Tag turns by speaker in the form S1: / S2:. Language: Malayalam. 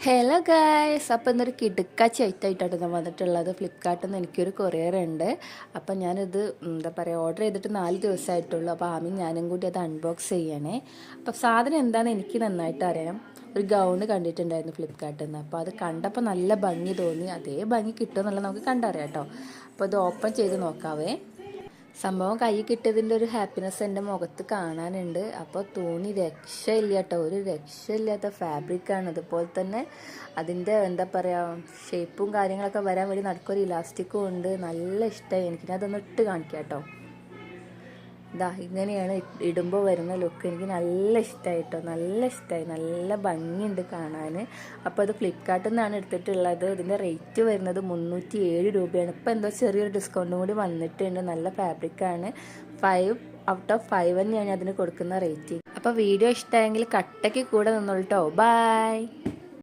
S1: ഹലോ ഗായ്സ്, അപ്പോൾ ഇന്നൊരു കിടുക്കാച്ചി ഐറ്റമായിട്ടാണ് ഞാൻ വന്നിട്ടുള്ളത്. ഫ്ലിപ്കാർട്ടിൽ നിന്ന് എനിക്കൊരു കൊറിയർ ഉണ്ട്. അപ്പം ഞാനിത് ഓർഡർ ചെയ്തിട്ട് 4 ദിവസമായിട്ടുള്ളൂ. അപ്പോൾ ആമി ഞാനും കൂടി അത് അൺബോക്സ് ചെയ്യണേ. അപ്പോൾ സാധനം എന്താണെന്ന് എനിക്ക് നന്നായിട്ട് അറിയാം. ഒരു ഗൗണ് കണ്ടിട്ടുണ്ടായിരുന്നു ഫ്ലിപ്കാർട്ടിൽ നിന്ന്. അപ്പോൾ അത് കണ്ടപ്പോൾ നല്ല ഭംഗി തോന്നി. അതേ ഭംഗി കിട്ടുമെന്നുള്ളത് നമുക്ക് കണ്ടറിയാം കേട്ടോ. അപ്പോൾ ഇത് ഓപ്പൺ ചെയ്ത് നോക്കാവേ. സംഭവം കൈ കിട്ടിയതിൻ്റെ ഒരു ഹാപ്പിനെസ് എൻ്റെ മുഖത്ത് കാണാനുണ്ട്. അപ്പോൾ തുണി രക്ഷയില്ല കേട്ടോ, ഒരു രക്ഷയില്ലാത്ത ഫാബ്രിക്കാണ്. അതുപോലെ തന്നെ അതിൻ്റെ ഷേപ്പും കാര്യങ്ങളൊക്കെ വരാൻ വേണ്ടി നടുക്കൊരു ഇലാസ്റ്റിക്കും ഉണ്ട്. നല്ല ഇഷ്ടമായി എനിക്ക്. അതൊന്ന് ഇട്ട് കാണിക്കാം കേട്ടോ. ഇങ്ങനെയാണ് ഇടുമ്പോൾ വരുന്ന ലുക്ക്. എനിക്ക് നല്ല ഇഷ്ടമായിട്ടോ, നല്ല ഇഷ്ടമായി, നല്ല ഭംഗിയുണ്ട് കാണാൻ. അപ്പോൾ അത് ഫ്ലിപ്കാർട്ടിൽ നിന്നാണ് എടുത്തിട്ടുള്ളത്. ഇതിൻ്റെ റേറ്റ് വരുന്നത് 307 രൂപയാണ്. ഇപ്പോൾ എന്തോ ചെറിയൊരു ഡിസ്കൗണ്ടും കൂടി വന്നിട്ടുണ്ട്. നല്ല ഫാബ്രിക്കാണ്. 5 ഔട്ട് ഓഫ് 5 തന്നെയാണ് അതിന് കൊടുക്കുന്ന റേറ്റ്. അപ്പോൾ വീഡിയോ ഇഷ്ടമായെങ്കിൽ കട്ടയ്ക്ക് കൂടെ നിന്നോളൂ കേട്ടോ. ബൈ.